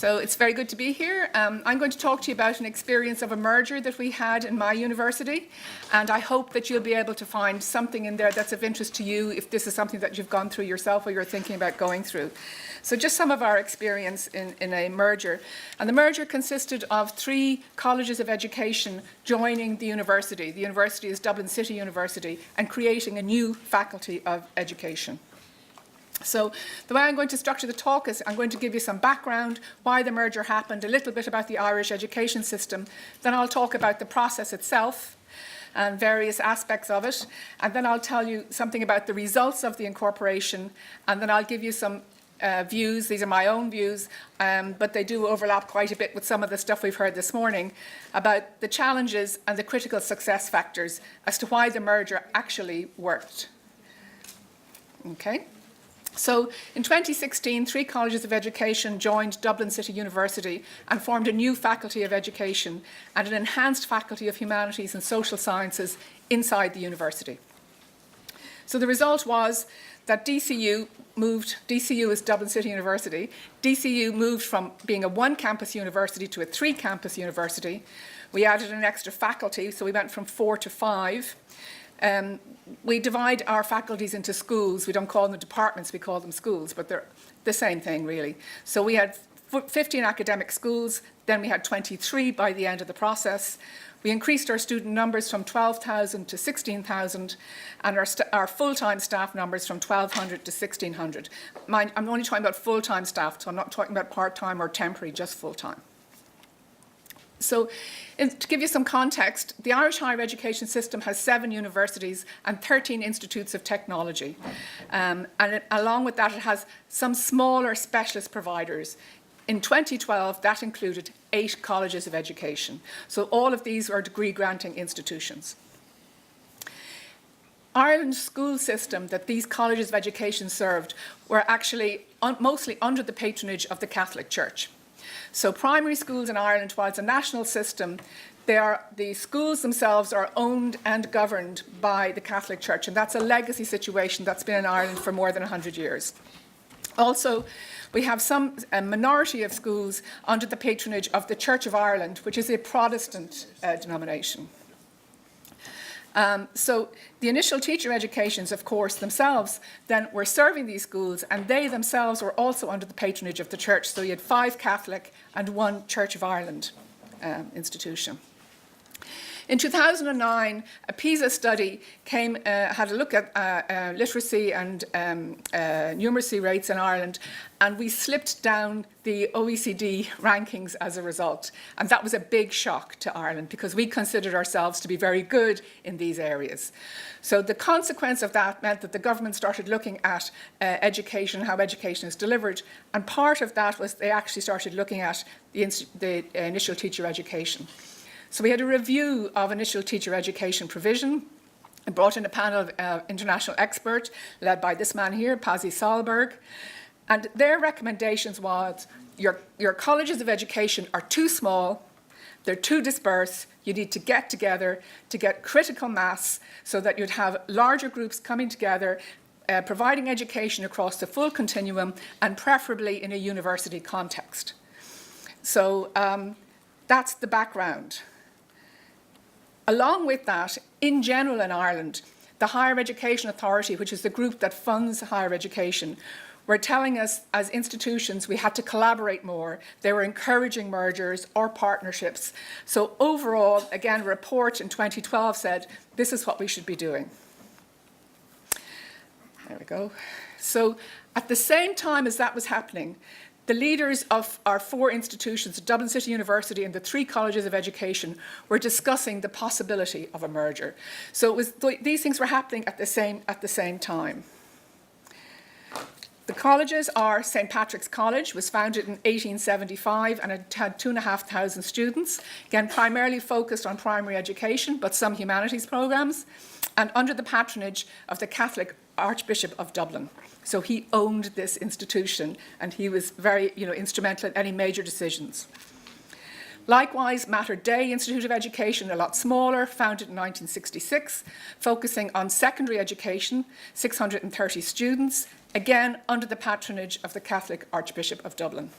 So it's very good to be here. I'm going to talk to you about an experience of a merger that we had in my university, and I hope that you'll be able to find something in there that's of interest to you if this is something that you've gone through yourself or you're thinking about going through. So just some of our experience in a merger. And the merger consisted of 3 colleges of education joining the university. The university is Dublin City University, and creating a new faculty of education. So the way I'm going to structure the talk is I'm going to give you some background, why the merger happened, a little bit about the Irish education system. Then I'll talk about the process itself and various aspects of it. And then I'll tell you something about the results of the incorporation. And then I'll give you some views. These are my own views, but they do overlap quite a bit with some of the stuff we've heard this morning about the challenges and the critical success factors as to why the merger actually worked. Okay. So in 2016, 3 colleges of education joined Dublin City University and formed a new faculty of education and an enhanced faculty of humanities and social sciences inside the university. So the result was that DCU is Dublin City University. DCU moved from being a 1-campus university to a 3-campus university. We added an extra faculty, so we went from 4 to 5. We divide our faculties into schools. We don't call them departments, we call them schools, but they're the same thing, really. So we had 15 academic schools, then we had 23 by the end of the process. We increased our student numbers from 12,000 to 16,000, and our full-time staff numbers from 1,200 to 1,600. I'm only talking about full-time staff, so I'm not talking about part-time or temporary, just full-time. So to give you some context, the Irish higher education system has 7 universities and 13 institutes of technology. Along with that, it has some smaller specialist providers. In 2012, that included 8 colleges of education. So all of these are degree-granting institutions. Ireland's school system that these colleges of education served were actually mostly under the patronage of the Catholic Church. So primary schools in Ireland, while it's a national system, the schools themselves are owned and governed by the Catholic Church, and that's a legacy situation that's been in Ireland for more than 100 years. Also, we have a minority of schools under the patronage of the Church of Ireland, which is a Protestant denomination. So the initial teacher educations, of course, themselves then were serving these schools, and they themselves were also under the patronage of the church. So you had 5 Catholic and 1 Church of Ireland institution. In 2009, a Pisa study had a look at literacy and numeracy rates in Ireland, and we slipped down the OECD rankings as a result. And that was a big shock to Ireland because we considered ourselves to be very good in these areas. So the consequence of that meant that the government started looking at education, how education is delivered, and part of that was they actually started looking at the initial teacher education. So we had a review of initial teacher education provision and brought in a panel of international experts led by this man here, Pisa Study. And their recommendations was your colleges of education are too small, they're too dispersed, you need to get together to get critical mass so that you'd have larger groups coming together, providing education across the full continuum and preferably in a university context. So that's the background. Along with that, in general in Ireland, the Higher Education Authority, which is the group that funds higher education, were telling us as institutions we had to collaborate more. They were encouraging mergers or partnerships. So overall, again, a report in 2012 said, this is what we should be doing. There we go. So at the same time as that was happening, the leaders of our 4 institutions, Dublin City University and the 3 colleges of education, were discussing the possibility of a merger. So these things were happening at the same time. The colleges are St. Patrick's College, was founded in 1875 and it had 2,500 students, again primarily focused on primary education but some humanities programmes, and under the patronage of the Catholic Archbishop of Dublin. So he owned this institution and he was very instrumental in any major decisions. Likewise, Mater Dei Institute of Education, a lot smaller, founded in 1966, focusing on secondary education, 630 students, again under the patronage of the Catholic Archbishop of Dublin.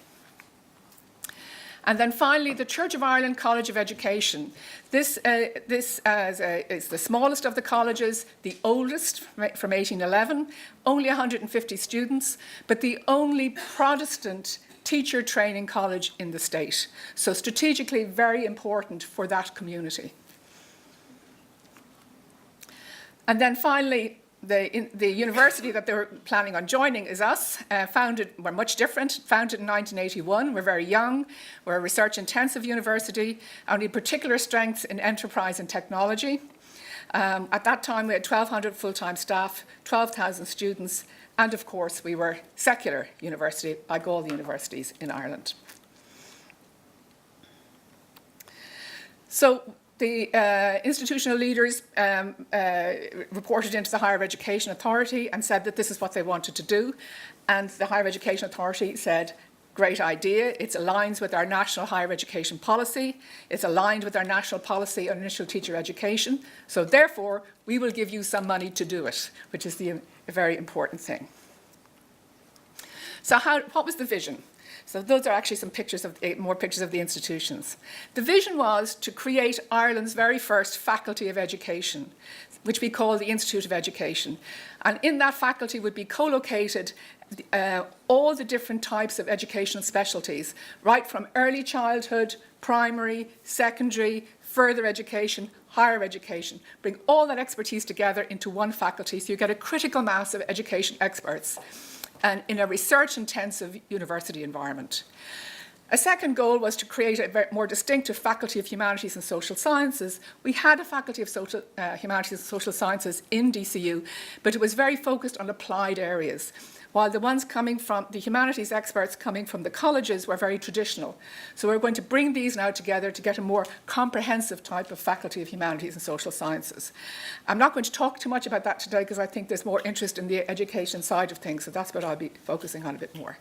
And then finally, the Church of Ireland College of Education. This is the smallest of the colleges, the oldest from 1811, only 150 students, but the only Protestant teacher training college in the state. So strategically very important for that community. And then finally, the university that they were planning on joining is us. We're much different, founded in 1981. We're very young. We're a research-intensive university, only particular strengths in enterprise and technology. At that time, we had 1,200 full-time staff, 12,000 students, and of course, we were secular university, like all the universities in Ireland. So the institutional leaders reported into the Higher Education Authority and said that this is what they wanted to do. And the Higher Education Authority said, great idea, it aligns with our national higher education policy, it's aligned with our national policy on initial teacher education, so therefore we will give you some money to do it, which is a very important thing. So what was the vision? So those are actually some pictures more pictures of the institutions. The vision was to create Ireland's very first faculty of education, which we call the Institute of Education. And in that faculty would be co-located all the different types of educational specialties, right from early childhood, primary, secondary, further education, higher education. Bring all that expertise together into one faculty so you get a critical mass of education experts, and in a research-intensive university environment. A second goal was to create a more distinctive Faculty of Humanities and Social Sciences. We had a Faculty of Humanities and Social Sciences in DCU, but it was very focused on applied areas, while the ones coming from the humanities experts coming from the colleges were very traditional. So we're going to bring these now together to get a more comprehensive type of Faculty of Humanities and Social Sciences. I'm not going to talk too much about that today because I think there's more interest in the education side of things, so that's what I'll be focusing on a bit more.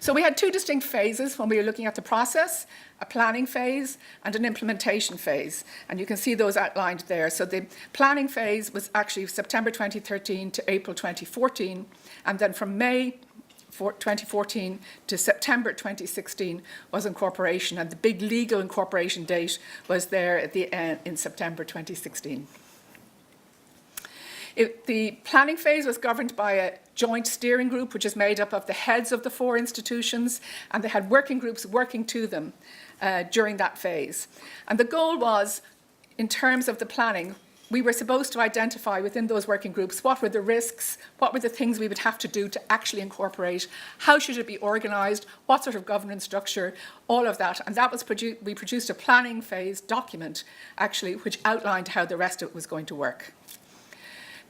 So we had two distinct phases when we were looking at the process, a planning phase and an implementation phase. And you can see those outlined there. So the planning phase was actually September 2013 to April 2014. And then from May 2014 to September 2016 was incorporation. And the big legal incorporation date was there at the end in September 2016. The planning phase was governed by a joint steering group, which is made up of the heads of the four institutions, and they had working groups working to them during that phase. And the goal was, in terms of the planning, we were supposed to identify within those working groups what were the risks, what were the things we would have to do to actually incorporate, how should it be organised, what sort of governance structure, all of that. And that was we produced a planning phase document, actually, which outlined how the rest of it was going to work.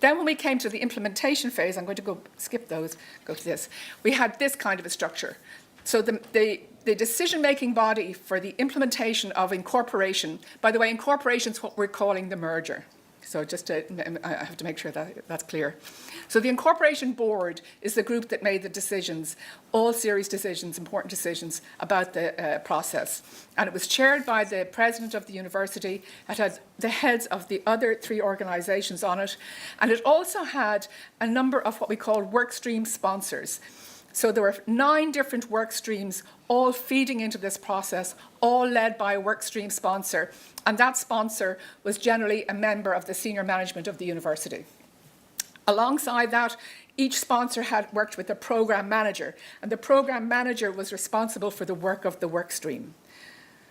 Then when we came to the implementation phase, I'm going to go to this, we had this kind of a structure. So the decision-making body for the implementation of incorporation, by the way, incorporation is what we're calling the merger. So I have to make sure that that's clear. So the Incorporation Board is the group that made the decisions, all serious decisions, important decisions about the process. And it was chaired by the president of the university. It had the heads of the other three organisations on it. And it also had a number of what we call workstream sponsors. So there were 9 different work streams, all feeding into this process, all led by a workstream sponsor. And that sponsor was generally a member of the senior management of the university. Alongside that, each sponsor had worked with a program manager, and the program manager was responsible for the work of the workstream.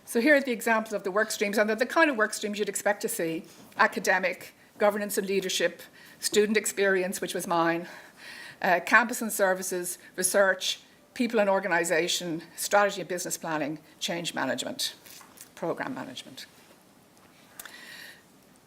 So here are the examples of the work streams, and they're the kind of work streams you'd expect to see: academic, governance and leadership, student experience, which was mine, campus and services, research, people and organisation, strategy and business planning, change management, programme management.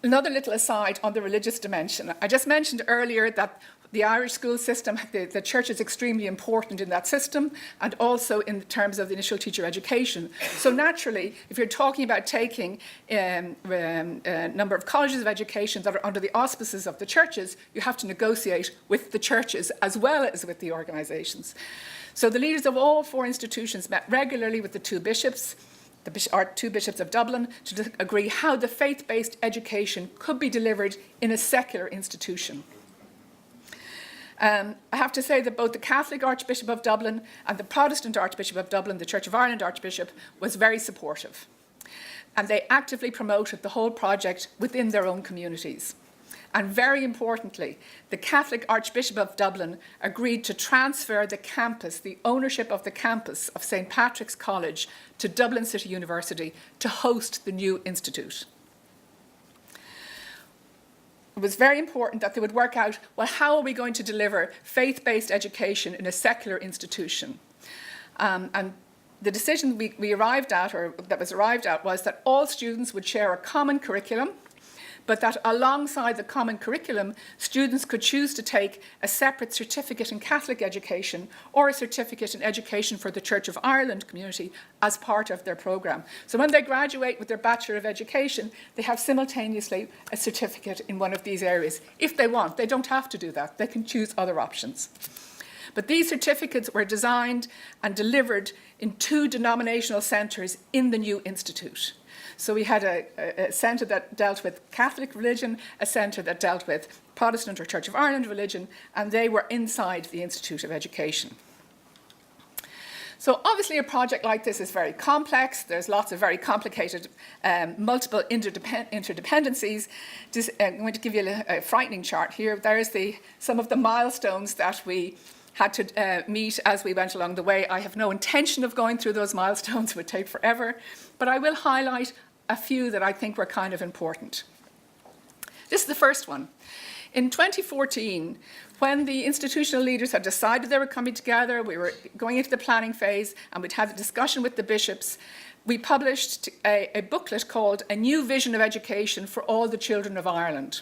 Another little aside on the religious dimension. I just mentioned earlier that the Irish school system, the church is extremely important in that system, and also in terms of the initial teacher education. So naturally, if you're talking about taking a number of colleges of education that are under the auspices of the churches, you have to negotiate with the churches as well as with the organisations. So the leaders of all 4 institutions met regularly with the 2 bishops, our 2 bishops of Dublin, to agree how the faith-based education could be delivered in a secular institution. I have to say that both the Catholic Archbishop of Dublin and the Protestant Archbishop of Dublin, the Church of Ireland Archbishop, was very supportive. And they actively promoted the whole project within their own communities. And very importantly, the Catholic Archbishop of Dublin agreed to transfer the campus, the ownership of the campus of St. Patrick's College, to Dublin City University to host the new institute. It was very important that they would work out, well, how are we going to deliver faith-based education in a secular institution? And the decision we arrived at, or that was arrived at, was that all students would share a common curriculum, but that alongside the common curriculum, students could choose to take a separate certificate in Catholic education or a certificate in education for the Church of Ireland community as part of their programme. So when they graduate with their Bachelor of Education, they have simultaneously a certificate in one of these areas. If they want, they don't have to do that. They can choose other options. But these certificates were designed and delivered in 2 denominational centres in the new institute. So we had a centre that dealt with Catholic religion, a centre that dealt with Protestant or Church of Ireland religion, and they were inside the Institute of Education. So obviously a project like this is very complex. There's lots of very complicated, multiple interdependencies. I'm going to give you a frightening chart here. There's some of the milestones that we had to meet as we went along the way. I have no intention of going through those milestones. It would take forever. But I will highlight a few that I think were kind of important. This is the first one. In 2014, when the institutional leaders had decided they were coming together, we were going into the planning phase, and we'd had a discussion with the bishops, we published a booklet called A New Vision of Education for All the Children of Ireland.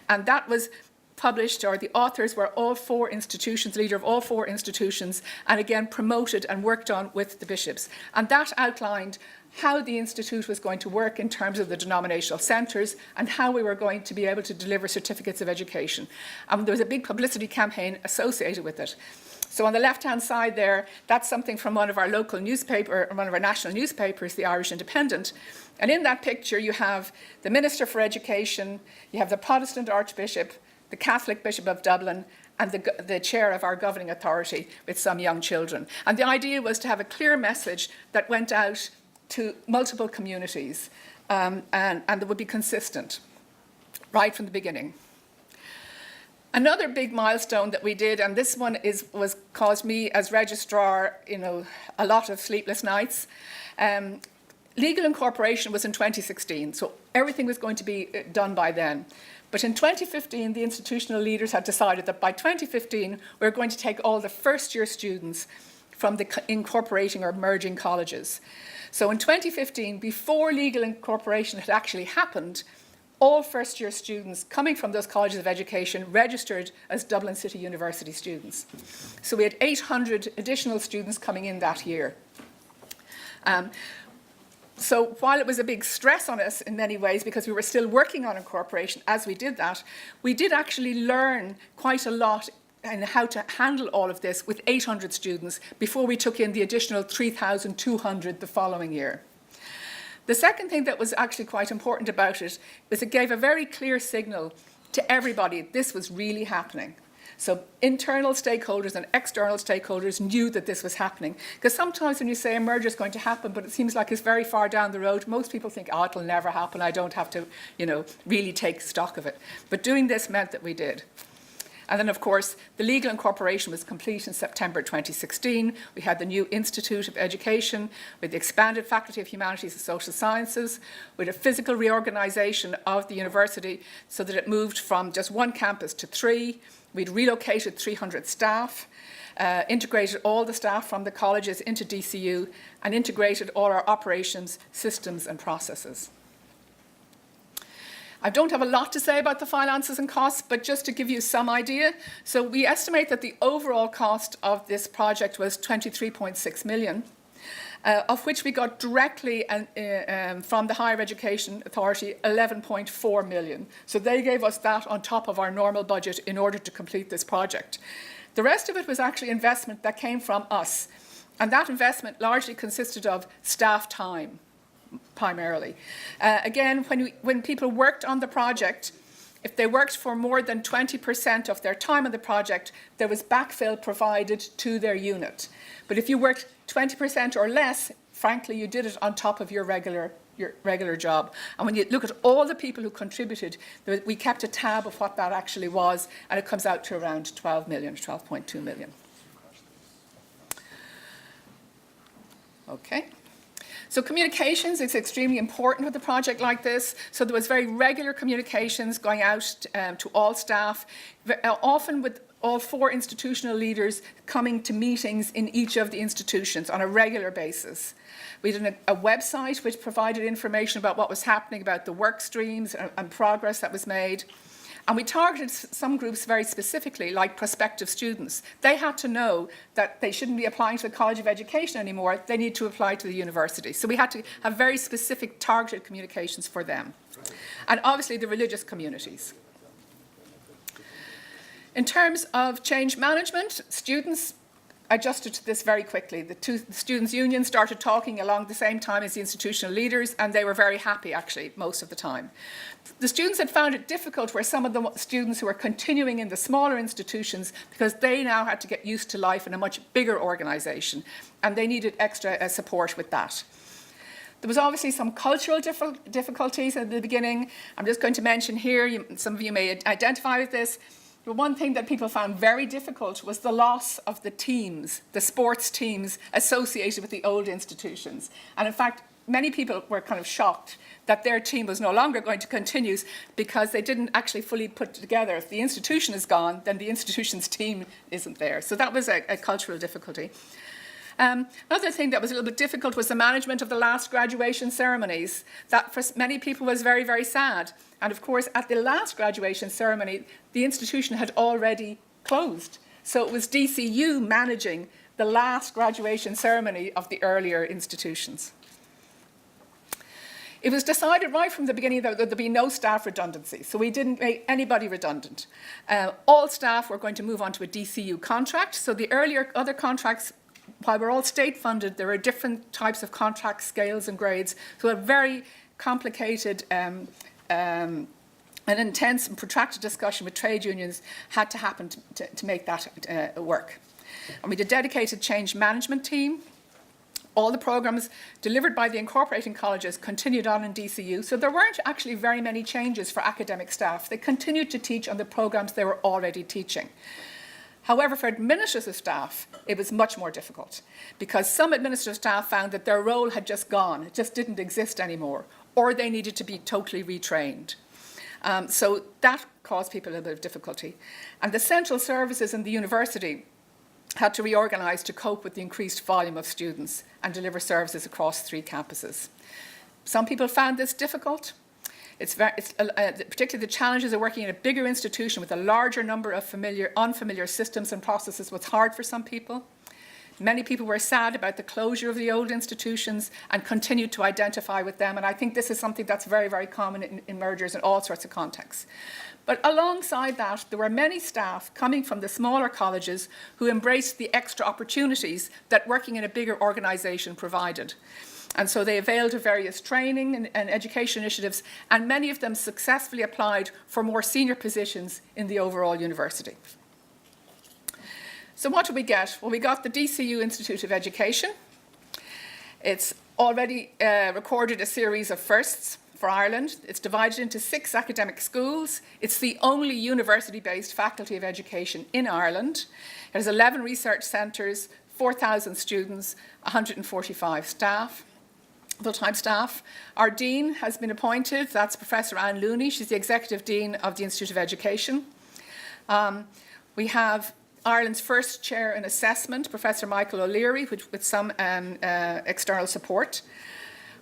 And that was published, or the authors were all 4 institutions, leader of all 4 institutions, and again promoted and worked on with the bishops. And that outlined how the institute was going to work in terms of the denominational centres and how we were going to be able to deliver certificates of education. And there was a big publicity campaign associated with it. So on the left-hand side there, that's something from one of our local newspaper, or one of our national newspapers, the Irish Independent. And in that picture, you have the Minister for Education, you have the Protestant Archbishop, the Catholic Bishop of Dublin, and the chair of our governing authority with some young children. And the idea was to have a clear message that went out to multiple communities and that would be consistent right from the beginning. Another big milestone that we did, and this one was caused me as registrar, a lot of sleepless nights. Legal incorporation was in 2016, so everything was going to be done by then. But in 2015, the institutional leaders had decided that by 2015, we were going to take all the first-year students from the incorporating or merging colleges. So in 2015, before legal incorporation had actually happened, all first-year students coming from those colleges of education registered as Dublin City University students. So we had 800 additional students coming in that year. So while it was a big stress on us in many ways because we were still working on incorporation as we did that, we did actually learn quite a lot in how to handle all of this with 800 students before we took in the additional 3,200 the following year. The second thing that was actually quite important about it was it gave a very clear signal to everybody this was really happening. So internal stakeholders and external stakeholders knew that this was happening. Because sometimes when you say a merger is going to happen, but it seems like it's very far down the road, most people think, oh, it'll never happen. I don't have to, really take stock of it. But doing this meant that we did. And then, of course, the legal incorporation was complete in September 2016. We had the new Institute of Education with the expanded Faculty of Humanities and Social Sciences, with a physical reorganisation of the university so that it moved from just 1 campus to 3. We'd relocated 300 staff, integrated all the staff from the colleges into DCU, and integrated all our operations, systems, and processes. I don't have a lot to say about the finances and costs, but just to give you some idea. So we estimate that the overall cost of this project was 23.6 million, of which we got directly from the Higher Education Authority 11.4 million. So they gave us that on top of our normal budget in order to complete this project. The rest of it was actually investment that came from us. And that investment largely consisted of staff time, primarily. Again, when people worked on the project, If they worked for more than 20% of their time on the project, there was backfill provided to their unit. But if you worked 20% or less, frankly, you did it on top of your regular job. And when you look at all the people who contributed, we kept a tab of what that actually was, and it comes out to around 12 million, 12.2 million. Okay. So communications is extremely important with a project like this. So there was very regular communications going out to all staff, often with all 4 institutional leaders coming to meetings in each of the institutions on a regular basis. We did a website which provided information about what was happening, about the work streams and progress that was made. And we targeted some groups very specifically, like prospective students. They had to know that they shouldn't be applying to the College of Education anymore. They need to apply to the university. So we had to have very specific targeted communications for them. And obviously the religious communities. In terms of change management, students adjusted to this very quickly. The students' unions started talking along the same time as the institutional leaders, and they were very happy, actually, most of the time. The students had found it difficult were some of the students who were continuing in the smaller institutions, because they now had to get used to life in a much bigger organisation, and they needed extra support with that. There was obviously some cultural difficulties at the beginning. I'm just going to mention here, some of you may identify with this. But one thing that people found very difficult was the loss of the teams, the sports teams associated with the old institutions. And in fact, many people were kind of shocked that their team was no longer going to continue, because they didn't actually fully put together. If the institution is gone, then the institution's team isn't there. So that was a cultural difficulty. Another thing that was a little bit difficult was the management of the last graduation ceremonies. That for many people was very, very sad. And of course, at the last graduation ceremony, the institution had already closed. So it was DCU managing the last graduation ceremony of the earlier institutions. It was decided right from the beginning that there'd be no staff redundancy, so we didn't make anybody redundant. All staff were going to move on to a DCU contract, so the other contracts, while we're all state funded, there are different types of contract scales and grades, so a very complicated an intense and protracted discussion with trade unions had to happen to make that work. And we did a dedicated change management team. All the programs delivered by the incorporating colleges continued on in DCU, so there weren't actually very many changes for academic staff. They continued to teach on the programs they were already teaching. However, for administrative staff, it was much more difficult, because some administrative staff found that their role had just gone, it just didn't exist anymore, or they needed to be totally retrained. So that caused people a little bit of difficulty. And the central services in the university had to reorganise to cope with the increased volume of students and deliver services across 3 campuses. Some people found this difficult. Particularly the challenges of working in a bigger institution with a larger number of unfamiliar systems and processes was hard for some people. Many people were sad about the closure of the old institutions and continued to identify with them. And I think this is something that's very, very common in mergers in all sorts of contexts. But alongside that, there were many staff coming from the smaller colleges who embraced the extra opportunities that working in a bigger organisation provided. And so they availed of various training and education initiatives, and many of them successfully applied for more senior positions in the overall university. So what did we get? Well, we got the DCU Institute of Education. It's already recorded a series of firsts for Ireland. It's divided into 6 academic schools. It's the only university-based faculty of education in Ireland. It has 11 research centres, 4,000 students, 145 staff. Full-time staff. Our Dean has been appointed. That's Professor Anne Looney. She's the Executive Dean of the Institute of Education. We have Ireland's first chair in assessment, Professor Michael O'Leary, with some external support.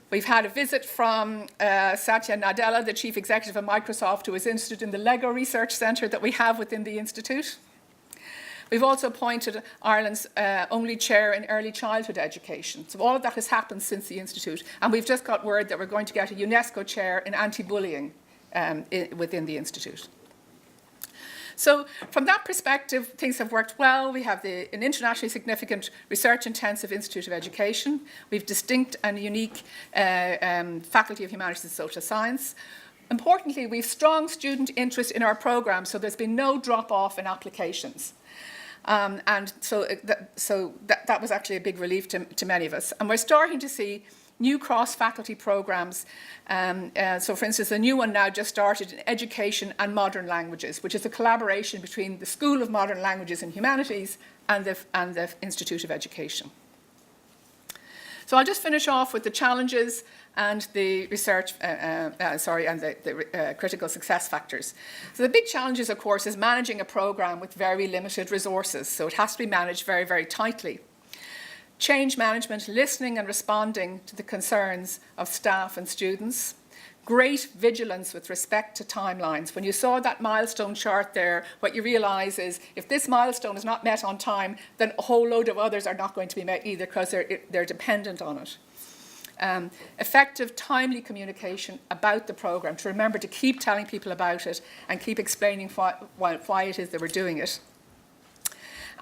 We've had a visit from Satya Nadella, the Chief Executive of Microsoft, who is interested in the Lego Research Centre that we have within the Institute. We've also appointed Ireland's only chair in early childhood education. So all of that has happened since the Institute. And we've just got word that we're going to get a UNESCO chair in anti-bullying within the Institute. So from that perspective, things have worked well. We have an internationally significant research-intensive Institute of Education. We have distinct and unique Faculty of Humanities and Social Science. Importantly, we have strong student interest in our programme, so there's been no drop-off in applications. And so that was actually a big relief to many of us. And we're starting to see new cross-faculty programmes. So for instance, a new one now just started in Education and Modern Languages, which is a collaboration between the School of Modern Languages and Humanities and the Institute of Education. So I'll just finish off with the challenges and the research, and the critical success factors. So the big challenges, of course, is managing a programme with very limited resources. So it has to be managed very, very tightly. Change management, listening and responding to the concerns of staff and students. Great vigilance with respect to timelines. When you saw that milestone chart there, what you realise is if this milestone is not met on time, then a whole load of others are not going to be met either because they're dependent on it. Effective, timely communication about the programme, to remember to keep telling people about it and keep explaining why it is that we're doing it.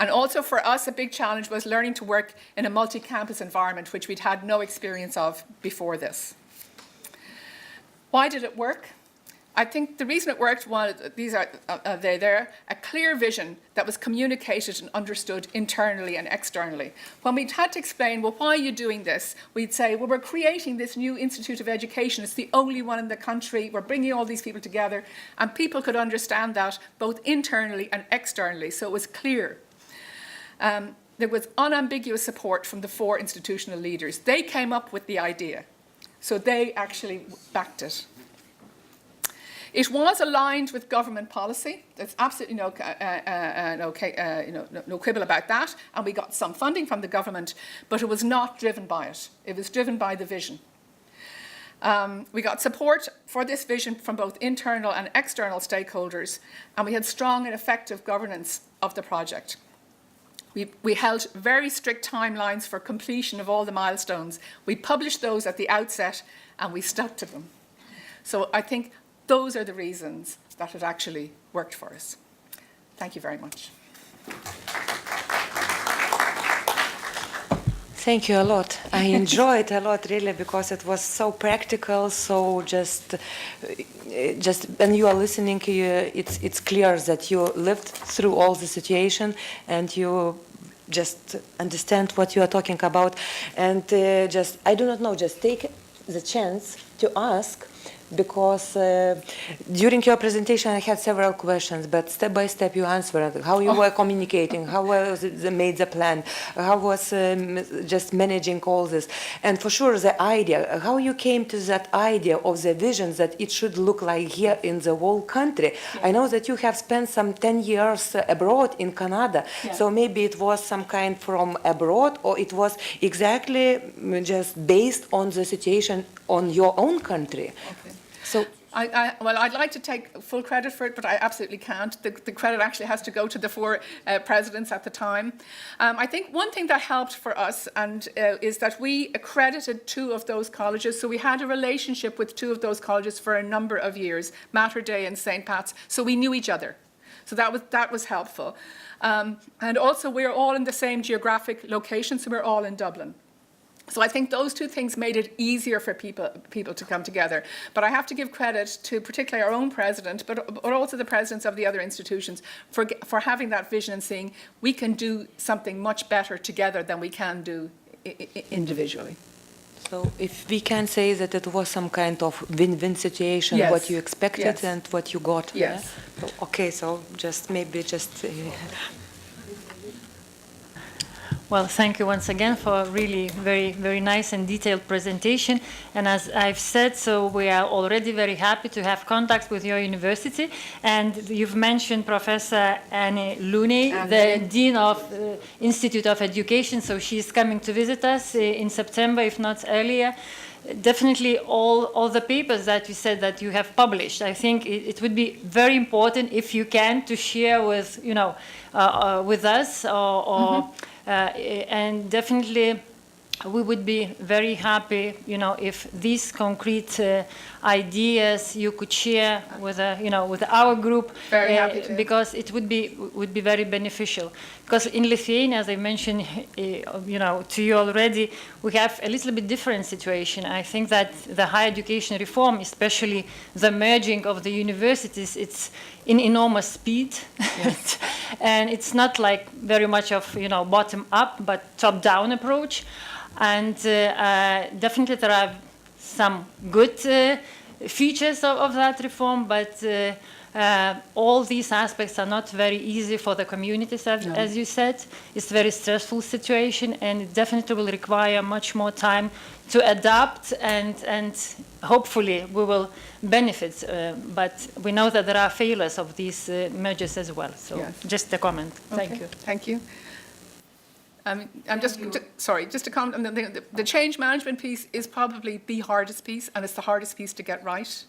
And also for us, a big challenge was learning to work in a multi-campus environment, which we'd had no experience of before this. Why did it work? I think the reason it worked was, these are there, a clear vision that was communicated and understood internally and externally. When we had to explain, well, why are you doing this? We'd say, well, we're creating this new Institute of Education. It's the only one in the country. We're bringing all these people together. And people could understand that both internally and externally. So it was clear. There was unambiguous support from the 4 institutional leaders. They came up with the idea. So they actually backed it. It was aligned with government policy. There's absolutely no quibble about that. And we got some funding from the government, but it was not driven by it. It was driven by the vision. We got support for this vision from both internal and external stakeholders, and we had strong and effective governance of the project. We held very strict timelines for completion of all the milestones. We published those at the outset, and we stuck to them. So I think those are the reasons that it actually worked for us. Thank you very much. Thank you a lot. I enjoyed a lot, really, because it was so practical. So just when you are listening, it's clear that you lived through all the situation and you just understand what you are talking about. And I do not know, just take the chance to ask, because during your presentation I had several questions, but step by step you answered how you were communicating, how was it made the plan, how was just managing all this, and for sure the idea, how you came to that idea of the vision that it should look like here in the whole country. Yeah. I know that you have spent some 10 years abroad in Canada, yeah. So maybe it was some kind from abroad, or it was exactly just based on the situation on your own country. Okay. So, I'd like to take full credit for it, but I absolutely can't. The credit actually has to go to the 4 presidents at the time. I think one thing that helped for us is that we accredited 2 of those colleges. So we had a relationship with 2 of those colleges for a number of years, Mater Dei and St. Pat's. So we knew each other. So that was helpful. And also we're all in the same geographic location, so we're all in Dublin. So I think those 2 things made it easier for people to come together. But I have to give credit to particularly our own president, but also the presidents of the other institutions for having that vision and seeing we can do something much better together than we can do individually. So if we can say that it was some kind of win-win situation, yes. What you expected, yes. And what you got. Yes. Yeah? So, okay, so maybe just... Well, thank you once again for a really very, very nice and detailed presentation. And as I've said, so we are already very happy to have contact with your university. And you've mentioned Professor Annie Looney, the Dean of the Institute of Education. So she's coming to visit us in September, if not earlier. Definitely all the papers that you said that you have published, I think it would be very important if you can to share with, with us or and definitely we would be very happy, if these concrete ideas you could share with, with our group, Very happy to. because it would be very beneficial. Because in Lithuania, as I mentioned, to you already, we have a little bit different situation. I think that the higher education reform, especially the merging of the universities, it's in enormous speed, yes. And it's not like very much of bottom up, but top down approach. And definitely there are some good features of that reform, but all these aspects are not very easy for the communities, as you said. It's a very stressful situation, and it definitely will require much more time to adapt, and hopefully we will benefit. But we know that there are failures of these mergers as well. So yes. Just a comment. Okay. Thank you. Thank you. I'm just to comment on the change management piece is probably the hardest piece, and it's the hardest piece to get right.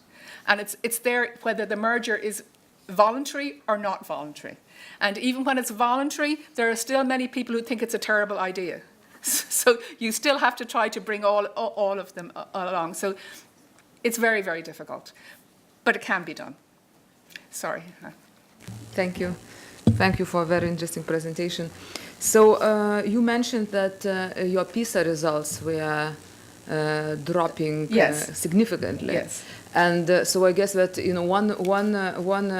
And it's there whether the merger is voluntary or not voluntary. And even when it's voluntary, there are still many people who think it's a terrible idea. So you still have to try to bring all of them along. So it's very, very difficult, but it can be done. Sorry. Thank you. Thank you for a very interesting presentation. So you mentioned that your Pisa results were dropping yes. Significantly. Yes. And so I guess that one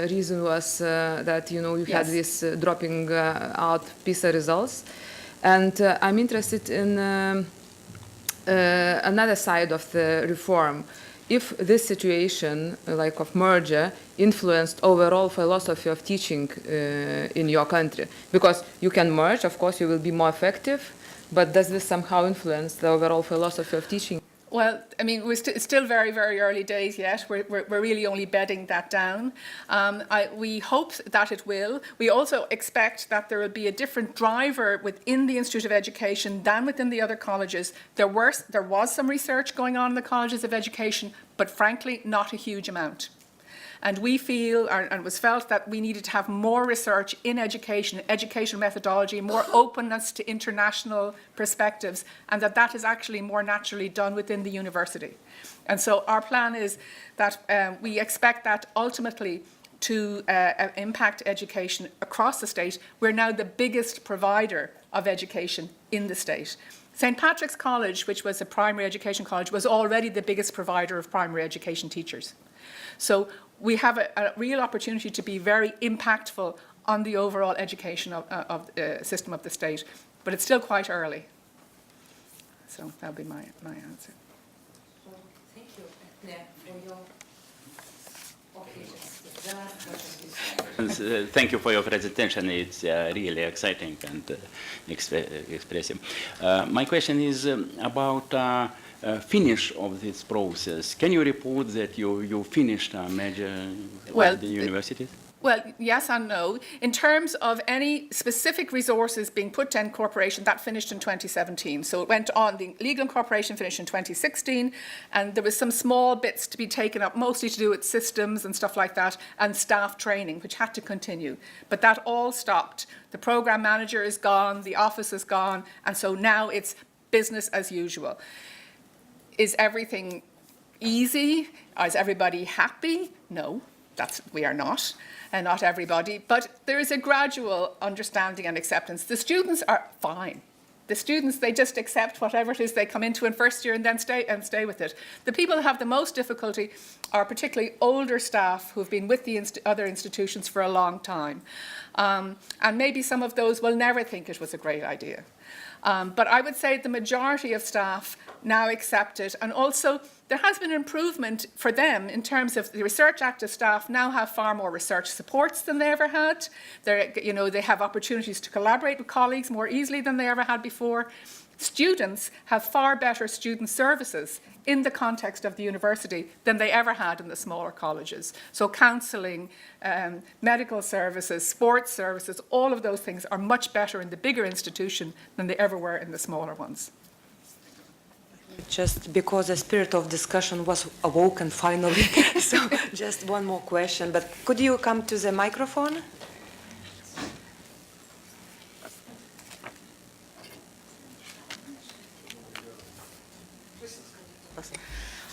reason was that you yes. had this dropping out Pisa results, and I'm interested in another side of the reform. If this situation, like of merger, influenced overall philosophy of teaching in your country, because you can merge, of course, you will be more effective, but does this somehow influence the overall philosophy of teaching? Well, I mean, it's still very, very early days yet. We're really only bedding that down. We hope that it will. We also expect that there will be a different driver within the Institute of Education than within the other colleges. There was some research going on in the colleges of education, but frankly, not a huge amount. And we feel, and it was felt, that we needed to have more research in education methodology, more openness to international perspectives, and that is actually more naturally done within the university. And so our plan is that we expect that ultimately to impact education across the state. We're now the biggest provider of education in the state. St. Patrick's College, which was a primary education college, was already the biggest provider of primary education teachers. So we have a real opportunity to be very impactful on the overall education of the system of the state, but it's still quite early. So that'll be my answer. Thank you, Eithne, for your... Okay, Thank you for your presentation. It's really exciting and expressive. My question is about finish of this process. Can you report that you finished a major at the universities? Well, yes and no. In terms of any specific resources being put to incorporation, that finished in 2017. So it went on, the legal incorporation finished in 2016, and there was some small bits to be taken up, mostly to do with systems and stuff like that, and staff training, which had to continue. But that all stopped. The program manager is gone, the office is gone, and so now it's business as usual. Is everything easy? Is everybody happy? No, we are not. And not everybody, but there is a gradual understanding and acceptance. The students are fine. The students, they just accept whatever it is they come into in first year and then stay with it. The people that have the most difficulty are particularly older staff who've been with the other institutions for a long time. And maybe some of those will never think it was a great idea. But I would say the majority of staff now accept it, and also there has been improvement for them in terms of the research active staff now have far more research supports than they ever had. They have opportunities to collaborate with colleagues more easily than they ever had before. Students have far better student services in the context of the university than they ever had in the smaller colleges. So counselling, medical services, sports services, all of those things are much better in the bigger institution than they ever were in the smaller ones. Just because the spirit of discussion was awoken finally. So just one more question, but could you come to the microphone?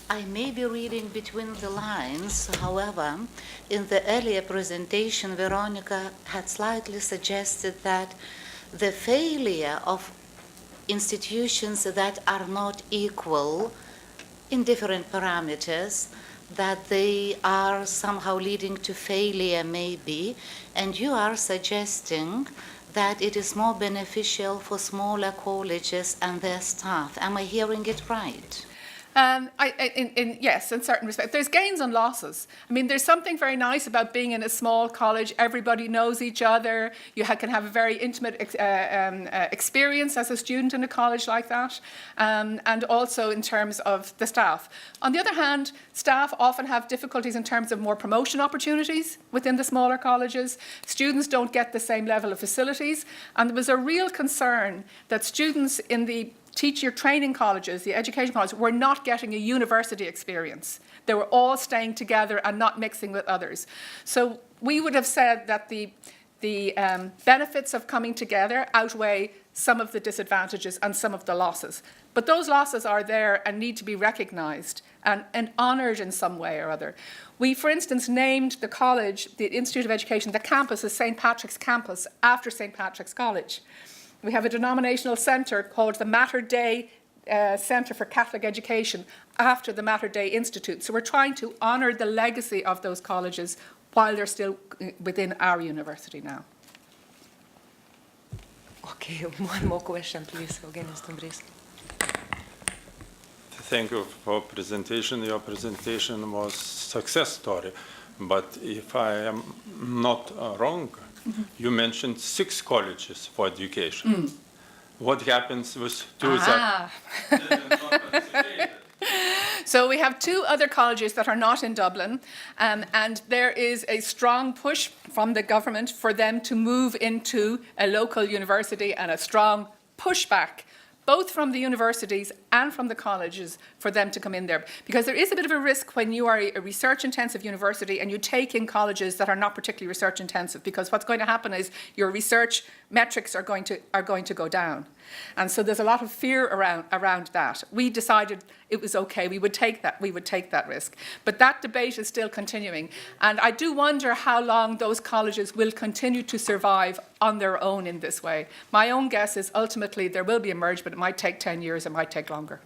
I may be reading between the lines, however, in the earlier presentation, Veronica had slightly suggested that the failure of institutions that are not equal in different parameters, that they are somehow leading to failure maybe, and you are suggesting that it is more beneficial for smaller colleges and their staff. Am I hearing it right? Yes, in certain respects. There's gains and losses. I mean, there's something very nice about being in a small college. Everybody knows each other. You can have a very intimate experience as a student in a college like that, and also in terms of the staff. On the other hand, staff often have difficulties in terms of more promotion opportunities within the smaller colleges. Students don't get the same level of facilities, and there was a real concern that students in the teacher training colleges, the education colleges, were not getting a university experience. They were all staying together and not mixing with others. So we would have said that the benefits of coming together outweigh some of the disadvantages and some of the losses. But those losses are there and need to be recognised and honoured in some way or other. We, for instance, named the college, the Institute of Education, the campus as St. Patrick's Campus after St. Patrick's College. We have a denominational centre called the Mater Dei Centre for Catholic Education after the Mater Dei Institute. So we're trying to honour the legacy of those colleges while they're still within our university now. Okay, one more question, please, Eugenijus Stumbris. Thank you for presentation. Your presentation was success story, but if I am not wrong, you mentioned 6 colleges for education. What happens with 2 that did not participate? So we have 2 other colleges that are not in Dublin, and there is a strong push from the government for them to move into a local university, and a strong pushback both from the universities and from the colleges for them to come in there. Because there is a bit of a risk when you are a research-intensive university and you take in colleges that are not particularly research-intensive, because what's going to happen is your research metrics are going to go down. And so there's a lot of fear around that. We decided it was okay, we would take that risk. But that debate is still continuing. And I do wonder how long those colleges will continue to survive on their own in this way. My own guess is ultimately there will be a merge, but it might take 10 years, it might take longer.